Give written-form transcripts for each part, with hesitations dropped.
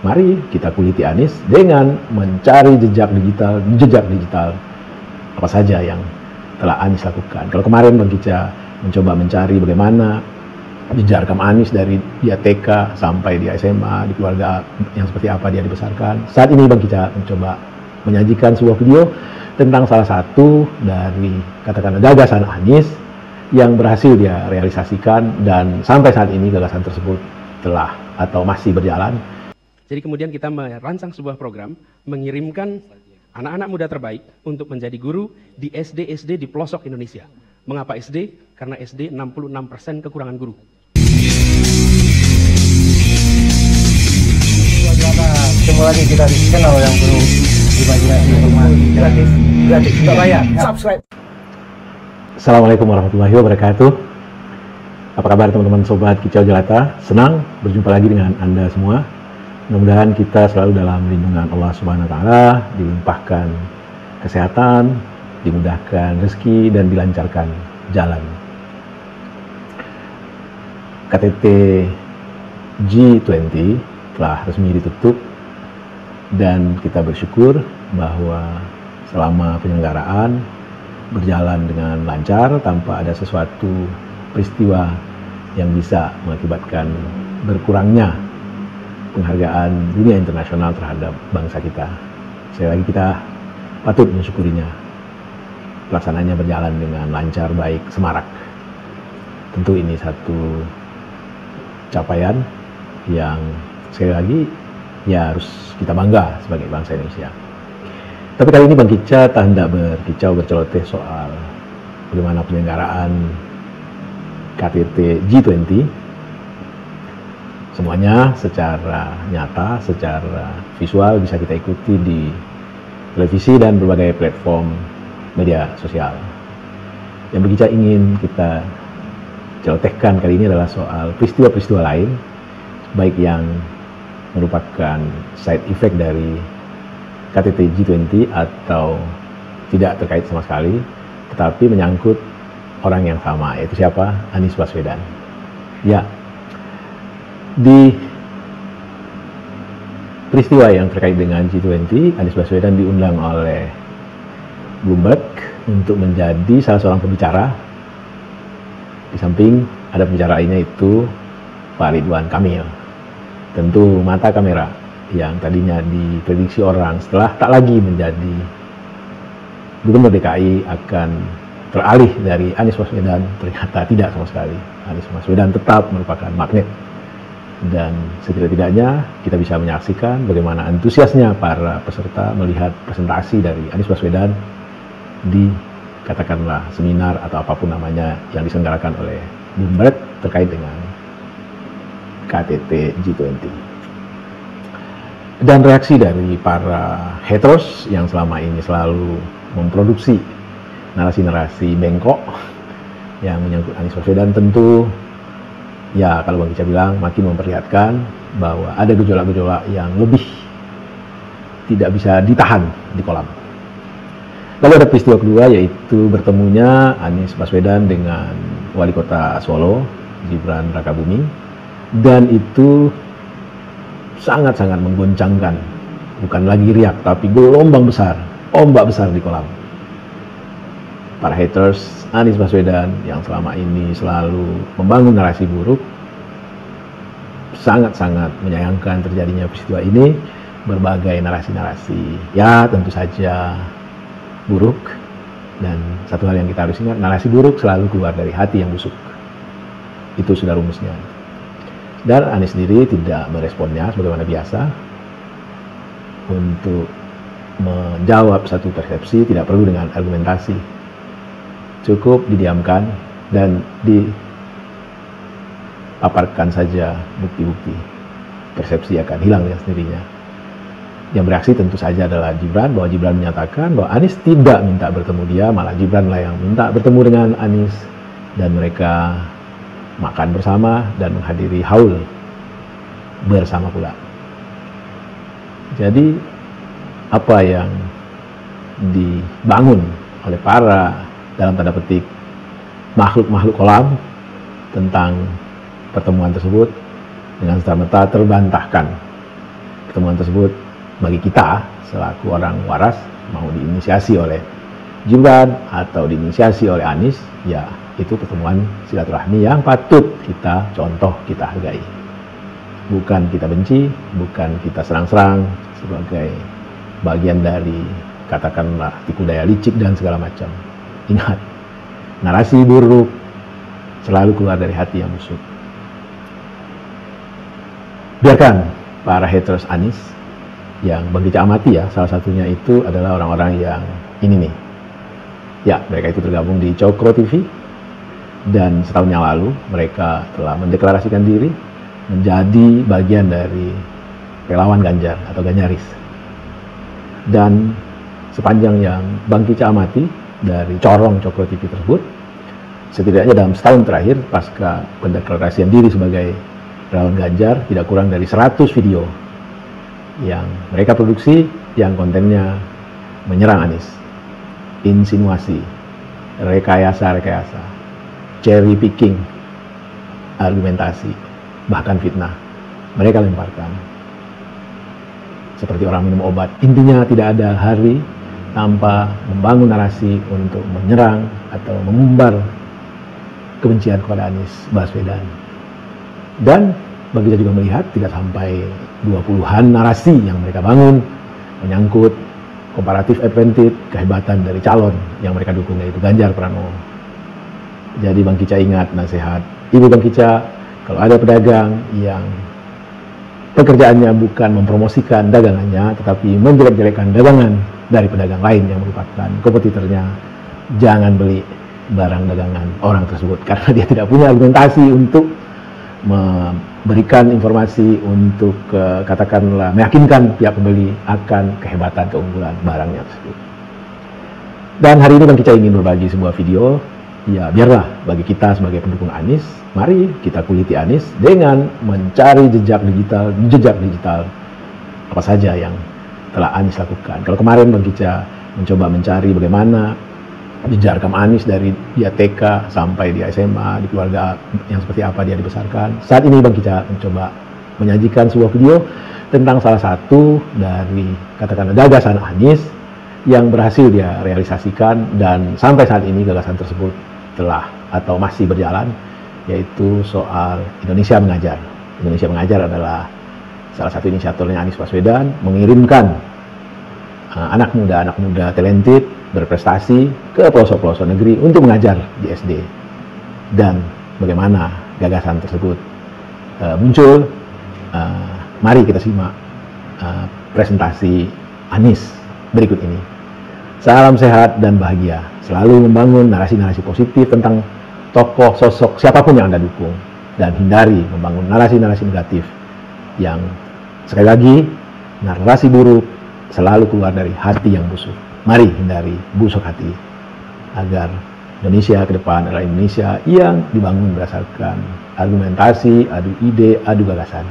mari kita kuliti Anies dengan mencari jejak digital apa saja yang telah Anies lakukan. Kalau kemarin Bang Kica mencoba mencari bagaimana jejak rekam Anies dari dia TK sampai dia SMA, di keluarga yang seperti apa dia dibesarkan. Saat ini Bang Kica mencoba menyajikan sebuah video tentang salah satu dari katakanlah gagasan Anies yang berhasil dia realisasikan, dan sampai saat ini gagasan tersebut telah atau masih berjalan. Jadi kemudian kita merancang sebuah program mengirimkan anak-anak muda terbaik untuk menjadi guru di SD-SD di pelosok Indonesia. Mengapa SD? Karena SD 66% kekurangan guru. Ketemu lagi kita di channel yang perlu imajinasi informasi gratis tidak bayar. Subscribe. Assalamualaikum warahmatullahi wabarakatuh. Apa kabar teman-teman sobat Kicau Jelata? Senang berjumpa lagi dengan Anda semua. Mudah-mudahan kita selalu dalam lindungan Allah Subhanahu wa taala, dilimpahkan kesehatan, dimudahkan rezeki dan dilancarkan jalan. KTT G20 telah resmi ditutup dan kita bersyukur bahwa selama penyelenggaraan berjalan dengan lancar tanpa ada sesuatu peristiwa yang bisa mengakibatkan berkurangnya penghargaan dunia internasional terhadap bangsa kita. Sekali lagi kita patut mensyukurinya. Pelaksanaannya berjalan dengan lancar, baik, semarak. Tentu ini satu capaian yang sekali lagi ya harus kita bangga sebagai bangsa Indonesia. Tapi kali ini Bang Kica tak hendak berkicau berceloteh soal bagaimana penyelenggaraan KTT G20. Semuanya secara nyata, secara visual bisa kita ikuti di televisi dan berbagai platform media sosial. Yang Bang Kica ingin kita celotehkan kali ini adalah soal peristiwa-peristiwa lain, baik yang merupakan side effect dari KTT G20 atau tidak terkait sama sekali, tetapi menyangkut orang yang sama, yaitu siapa? Anies Baswedan. Ya, di peristiwa yang terkait dengan G20, Anies Baswedan diundang oleh Bloomberg untuk menjadi salah seorang pembicara. Di samping ada pembicara lainnya itu Pak Ridwan Kamil. Tentu mata kamera yang tadinya diprediksi orang setelah tak lagi menjadi Gubernur DKI akan teralih dari Anies Baswedan, ternyata tidak sama sekali. Anies Baswedan tetap merupakan magnet. Dan setidak-tidaknya kita bisa menyaksikan bagaimana antusiasnya para peserta melihat presentasi dari Anies Baswedan di katakanlah seminar atau apapun namanya yang diselenggarakan oleh Bloomberg terkait dengan KTT G20. Dan reaksi dari para haters yang selama ini selalu memproduksi narasi-narasi bengkok yang menyangkut Anies Baswedan, tentu ya kalau Bang Kica bilang makin memperlihatkan bahwa ada gejolak-gejolak yang lebih tidak bisa ditahan di kolam. Lalu ada peristiwa kedua, yaitu bertemunya Anies Baswedan dengan Wali Kota Solo, Gibran Rakabuming, dan itu sangat-sangat menggoncangkan, bukan lagi riak, tapi gelombang besar, ombak besar di kolam. Para haters Anies Baswedan yang selama ini selalu membangun narasi buruk, sangat-sangat menyayangkan terjadinya peristiwa ini. Berbagai narasi-narasi, ya tentu saja buruk, dan satu hal yang kita harus ingat, narasi buruk selalu keluar dari hati yang busuk. Itu sudah rumusnya. Dan Anies sendiri tidak meresponnya sebagaimana biasa. Untuk menjawab satu persepsi tidak perlu dengan argumentasi, cukup didiamkan dan dipaparkan saja bukti-bukti. Persepsi akan hilang dengan sendirinya. Yang bereaksi tentu saja adalah Gibran, bahwa Gibran menyatakan bahwa Anies tidak minta bertemu dia, malah Gibran lah yang minta bertemu dengan Anies, dan mereka makan bersama dan menghadiri haul bersama pula. Jadi apa yang dibangun oleh para dalam tanda petik makhluk-makhluk kolam tentang pertemuan tersebut dengan serta-merta terbantahkan pertemuan tersebut bagi kita selaku orang waras mau diinisiasi oleh Gibran atau diinisiasi oleh Anies, ya itu pertemuan silaturahmi yang patut kita contoh, kita hargai. Bukan kita benci, bukan kita serang-serang sebagai bagian dari katakanlah tipu daya licik dan segala macam. Ingat, narasi buruk selalu keluar dari hati yang busuk. Biarkan para haters Anies yang bagi Cak Amati ya, salah satunya itu adalah orang-orang yang ini nih. Ya, mereka itu tergabung di Cokro TV dan setahun yang lalu mereka telah mendeklarasikan diri menjadi bagian dari relawan Ganjar atau Ganjaris. Dan sepanjang yang Bang Kicak amati dari corong Cokro TV tersebut, setidaknya dalam setahun terakhir pasca pendeklarasian diri sebagai relawan Ganjar, tidak kurang dari 100 video yang mereka produksi yang kontennya menyerang Anies, insinuasi, rekayasa, cherry picking, argumentasi, bahkan fitnah. Mereka lemparkan seperti orang minum obat. Intinya tidak ada hari tanpa membangun narasi untuk menyerang atau mengumbar kebencian kepada Anies Baswedan. Dan bagi kita juga melihat tidak sampai 20-an narasi yang mereka bangun menyangkut komparatif advantage, kehebatan dari calon yang mereka dukung, yaitu Ganjar Pranowo. Jadi Bang Kicak ingat nasihat Ibu Bang Kicak, kalau ada pedagang yang pekerjaannya bukan mempromosikan dagangannya, tetapi menjelek-jelekkan dagangan dari pedagang lain yang merupakan kompetitornya, jangan beli barang dagangan orang tersebut, karena dia tidak punya argumentasi untuk memberikan informasi untuk katakanlah meyakinkan pihak pembeli akan kehebatan, keunggulan barangnya tersebut. Dan hari ini Bang Kicak ingin berbagi sebuah video. Ya biarlah bagi kita sebagai pendukung Anies, mari kita kuliti Anies dengan mencari jejak digital apa saja yang telah Anies lakukan. Kalau kemarin Bang Kicak mencoba mencari bagaimana jejak rekam Anies dari dia TK sampai dia SMA, di keluarga yang seperti apa dia dibesarkan. Saat ini Bang Kicak mencoba menyajikan sebuah video tentang salah satu dari katakanlah gagasan Anies yang berhasil dia realisasikan, dan sampai saat ini gagasan tersebut telah atau masih berjalan, yaitu soal Indonesia Mengajar. Indonesia Mengajar adalah salah satu inisiatornya Anies Baswedan, mengirimkan anak muda talented, berprestasi ke pelosok-pelosok negeri untuk mengajar di SD. Dan bagaimana gagasan tersebut muncul, mari kita simak presentasi Anies berikut ini. Salam sehat dan bahagia, selalu membangun narasi-narasi positif tentang tokoh, sosok, siapapun yang Anda dukung, dan hindari membangun narasi-narasi negatif yang sekali lagi narasi buruk selalu keluar dari hati yang busuk. Mari hindari busuk hati agar Indonesia ke depan adalah Indonesia yang dibangun berdasarkan argumentasi, adu ide, adu gagasan,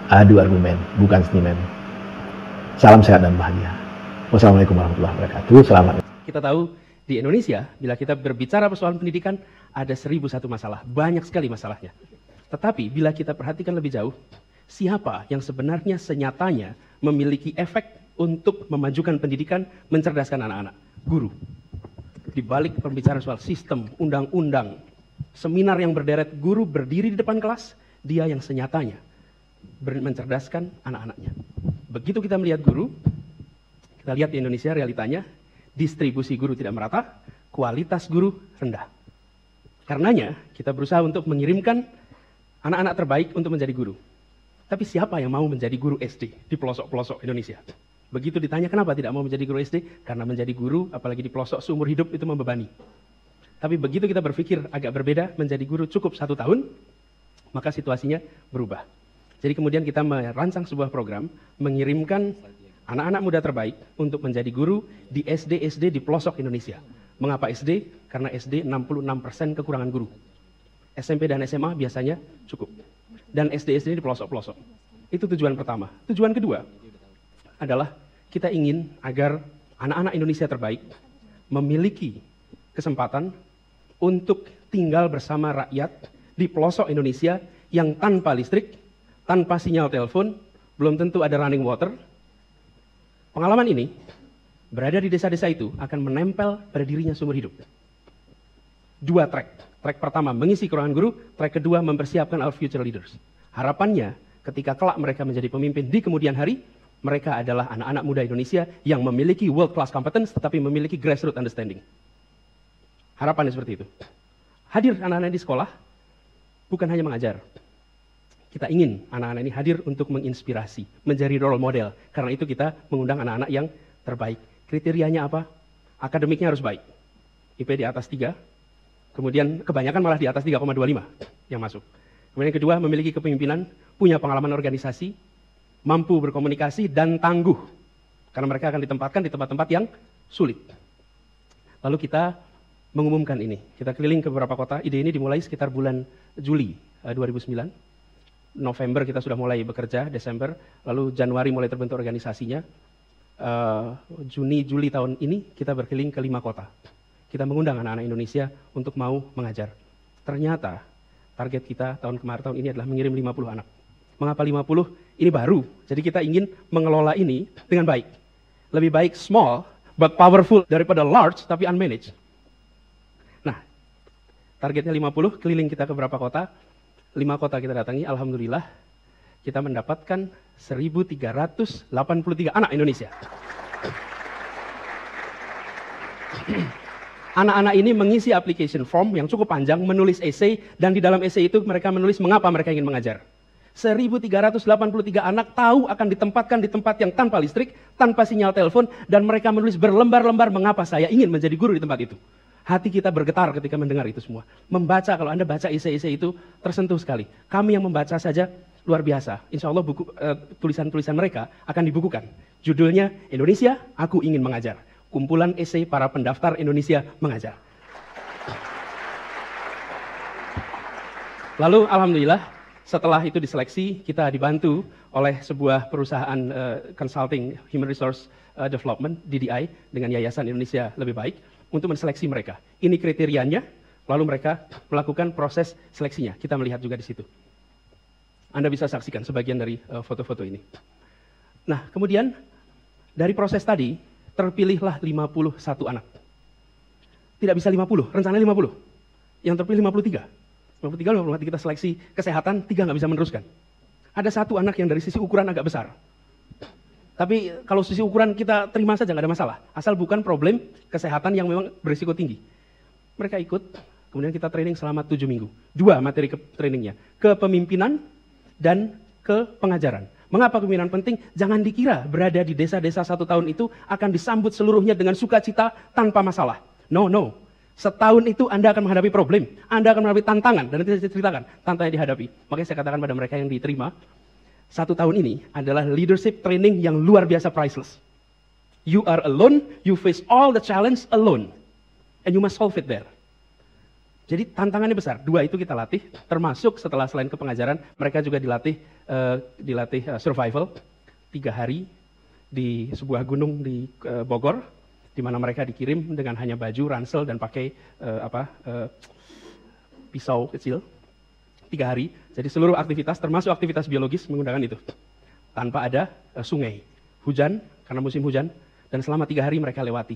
adu argumen, bukan sentimen. Salam sehat dan bahagia. Wassalamualaikum warahmatullahi wabarakatuh. Selamat. Kita tahu di Indonesia, bila kita berbicara persoalan pendidikan, ada 1001 masalah. Banyak sekali masalahnya. Tetapi bila kita perhatikan lebih jauh, siapa yang sebenarnya senyatanya memiliki efek untuk memajukan pendidikan, mencerdaskan anak-anak? Guru. Di balik pembicaraan soal sistem, undang-undang, seminar yang berderet, guru berdiri di depan kelas, dia yang senyatanya mencerdaskan anak-anaknya. Begitu kita melihat guru, kita lihat di Indonesia realitanya, distribusi guru tidak merata, kualitas guru rendah. Karenanya, kita berusaha untuk mengirimkan anak-anak terbaik untuk menjadi guru. Tapi siapa yang mau menjadi guru SD di pelosok-pelosok Indonesia? Begitu ditanya kenapa tidak mau menjadi guru SD, karena menjadi guru, apalagi di pelosok seumur hidup itu membebani. Tapi begitu kita berpikir agak berbeda, menjadi guru cukup 1 tahun, maka situasinya berubah. Jadi kemudian kita merancang sebuah program, mengirimkan anak-anak muda terbaik untuk menjadi guru di SD-SD di pelosok Indonesia. Mengapa SD? Karena SD 66% kekurangan guru. SMP dan SMA biasanya cukup. Dan SD-SD di pelosok-pelosok. Itu tujuan pertama. Tujuan kedua adalah kita ingin agar anak-anak Indonesia terbaik memiliki kesempatan untuk tinggal bersama rakyat di pelosok Indonesia yang tanpa listrik, tanpa sinyal telepon, belum tentu ada running water. Pengalaman ini, berada di desa-desa itu akan menempel pada dirinya seumur hidup. 2 track. Track pertama mengisi kekurangan guru, track kedua mempersiapkan our future leaders. Harapannya ketika kelak mereka menjadi pemimpin di kemudian hari, mereka adalah anak-anak muda Indonesia yang memiliki world class competence tetapi memiliki grassroots understanding. Harapannya seperti itu. Hadir anak-anak di sekolah bukan hanya mengajar. Kita ingin anak-anak ini hadir untuk menginspirasi, menjadi role model. Karena itu kita mengundang anak-anak yang terbaik. Kriterianya apa? Akademiknya harus baik. IP di atas 3. Kemudian kebanyakan malah di atas 3,25 yang masuk. Kemudian yang kedua, memiliki kepemimpinan, punya pengalaman organisasi, mampu berkomunikasi, dan tangguh. Karena mereka akan ditempatkan di tempat-tempat yang sulit. Lalu kita mengumumkan ini. Kita keliling ke beberapa kota. Ide ini dimulai sekitar bulan Juli 2009. November kita sudah mulai bekerja, Desember, lalu Januari mulai terbentuk organisasinya. Juni, Juli tahun ini kita berkeliling ke 5 kota. Kita mengundang anak-anak Indonesia untuk mau mengajar. Ternyata target kita tahun ini adalah mengirim 50 anak. Mengapa 50? Ini baru, jadi kita ingin mengelola ini dengan baik. Lebih baik small but powerful daripada large tapi unmanaged. Nah, targetnya 50, keliling kita ke beberapa kota. 5 kota kita datangi, alhamdulillah kita mendapatkan 1.383 anak Indonesia. Anak-anak ini mengisi application form yang cukup panjang, menulis essay, dan di dalam essay itu mereka menulis mengapa mereka ingin mengajar. 1.383 anak tahu akan ditempatkan di tempat yang tanpa listrik, tanpa sinyal telepon, dan mereka menulis berlembar-lembar mengapa saya ingin menjadi guru di tempat itu. Hati kita bergetar ketika mendengar itu semua. Membaca, kalau Anda baca essay-essay itu tersentuh sekali. Kami yang membaca saja luar biasa. Insya Allah tulisan-tulisan mereka akan dibukukan. Judulnya Indonesia, Aku Ingin Mengajar. Kumpulan essay para pendaftar Indonesia mengajar. Lalu alhamdulillah setelah itu diseleksi, kita dibantu oleh sebuah perusahaan consulting human resource development, DDI, dengan Yayasan Indonesia Lebih Baik, untuk menseleksi mereka. Ini kriterianya, lalu mereka melakukan proses seleksinya. Kita melihat juga di situ. Anda bisa saksikan sebagian dari foto-foto ini. Nah, kemudian dari proses tadi, terpilihlah 51 anak. Tidak bisa 50, rencananya 50. Yang terpilih 53. 53 kita seleksi kesehatan, 3 nggak bisa meneruskan. Ada 1 anak yang dari sisi ukuran agak besar. Tapi kalau sisi ukuran kita terima saja, nggak ada masalah. Asal bukan problem kesehatan yang memang berisiko tinggi. Mereka ikut, kemudian kita training selama 7 minggu. 2 materi trainingnya, kepemimpinan dan ke pengajaran. Mengapa kepemimpinan penting? Jangan dikira berada di desa-desa 1 tahun itu akan disambut seluruhnya dengan sukacita tanpa masalah. No. Setahun itu Anda akan menghadapi problem, Anda akan menghadapi tantangan, dan nanti saya ceritakan tantangan yang dihadapi. Makanya saya katakan pada mereka yang diterima, 1 tahun ini adalah leadership training yang luar biasa priceless. You are alone, you face all the challenge alone, and you must solve it there. Jadi tantangannya besar. 2 itu kita latih, termasuk setelah selain kepengajaran, mereka juga dilatih survival 3 hari di sebuah gunung di Bogor, di mana mereka dikirim dengan hanya baju, ransel, dan pakai pisau kecil. 3 hari, jadi seluruh aktivitas, termasuk aktivitas biologis menggunakan itu. Tanpa ada sungai, hujan, karena musim hujan, dan selama 3 hari mereka lewati.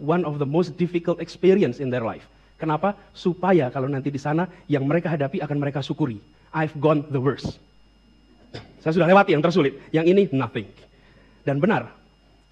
One of the most difficult experience in their life. Kenapa? Supaya kalau nanti di sana, yang mereka hadapi akan mereka syukuri. I've gone the worst. Saya sudah lewati yang tersulit, yang ini nothing. Dan benar,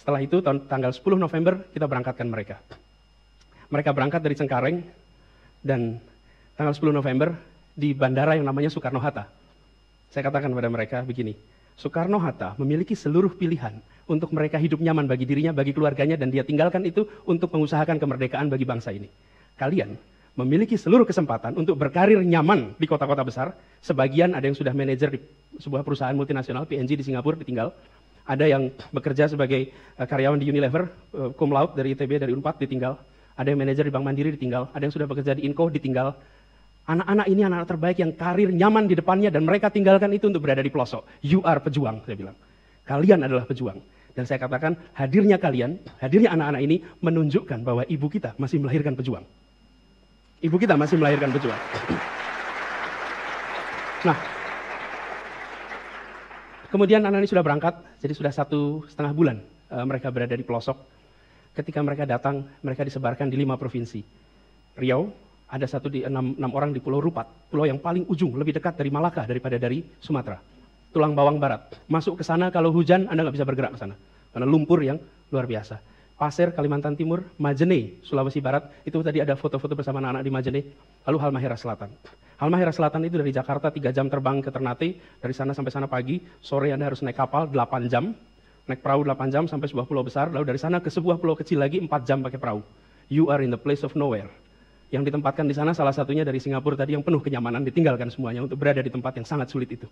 setelah itu tanggal 10 November kita berangkatkan mereka. Mereka berangkat dari Cengkareng, dan tanggal 10 November, di bandara yang namanya Soekarno-Hatta. Saya katakan pada mereka begini, Soekarno-Hatta memiliki seluruh pilihan untuk mereka hidup nyaman bagi dirinya, bagi keluarganya, dan dia tinggalkan itu untuk mengusahakan kemerdekaan bagi bangsa ini. Kalian memiliki seluruh kesempatan untuk berkarir nyaman di kota-kota besar. Sebagian ada yang sudah manajer di sebuah perusahaan multinasional, PNG di Singapura, ditinggal. Ada yang bekerja sebagai karyawan di Unilever, cum laude dari ITB, dari Unpad, ditinggal. Ada yang manajer di Bank Mandiri, ditinggal. Ada yang sudah bekerja di Inco, ditinggal. Anak-anak ini anak-anak terbaik yang karir nyaman di depannya dan mereka tinggalkan itu untuk berada di pelosok. You are pejuang, saya bilang. Kalian adalah pejuang. Dan saya katakan hadirnya kalian, hadirnya anak-anak ini menunjukkan bahwa ibu kita masih melahirkan pejuang. Ibu kita masih melahirkan pejuang. Nah, Kemudian anak ini sudah berangkat, jadi sudah 1,5 bulan mereka berada di pelosok. Ketika mereka datang, mereka disebarkan di 5 provinsi. Riau, ada 6 orang di Pulau Rupat, pulau yang paling ujung, lebih dekat dari Malaka daripada dari Sumatera. Tulang Bawang Barat, masuk ke sana kalau hujan Anda nggak bisa bergerak ke sana, karena lumpur yang luar biasa. Pasir, Kalimantan Timur, Majene, Sulawesi Barat, itu tadi ada foto-foto bersama anak-anak di Majene, lalu Halmahera Selatan. Halmahera Selatan itu dari Jakarta 3 jam terbang ke Ternate, dari sana sampai sana pagi, sore Anda harus naik kapal 8 jam, naik perahu 8 jam sampai sebuah pulau besar, lalu dari sana ke sebuah pulau kecil lagi 4 jam pakai perahu. You are in the place of nowhere. Yang ditempatkan di sana salah satunya dari Singapura tadi yang penuh kenyamanan, ditinggalkan semuanya untuk berada di tempat yang sangat sulit itu.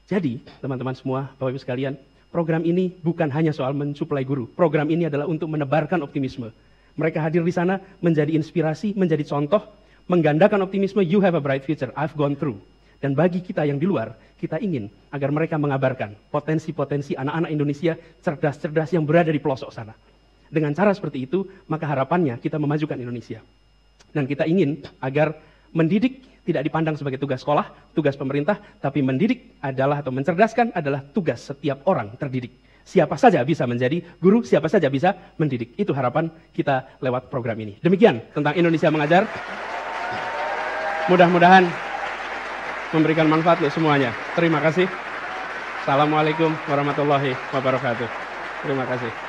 Jadi, teman-teman semua, Bapak Ibu sekalian, program ini bukan hanya soal mensuplai guru. Program ini adalah untuk menebarkan optimisme. Mereka hadir di sana menjadi inspirasi, menjadi contoh, menggandakan optimisme, you have a bright future, I've gone through. Dan bagi kita yang di luar, kita ingin agar mereka mengabarkan potensi-potensi anak-anak Indonesia cerdas-cerdas yang berada di pelosok sana. Dengan cara seperti itu, maka harapannya kita memajukan Indonesia. Dan kita ingin agar mendidik tidak dipandang sebagai tugas sekolah, tugas pemerintah, tapi mendidik adalah atau mencerdaskan adalah tugas setiap orang terdidik. Siapa saja bisa menjadi guru, siapa saja bisa mendidik. Itu harapan kita lewat program ini. Demikian tentang Indonesia Mengajar. Mudah-mudahan memberikan manfaat untuk semuanya. Terima kasih. Assalamualaikum warahmatullahi wabarakatuh. Terima kasih.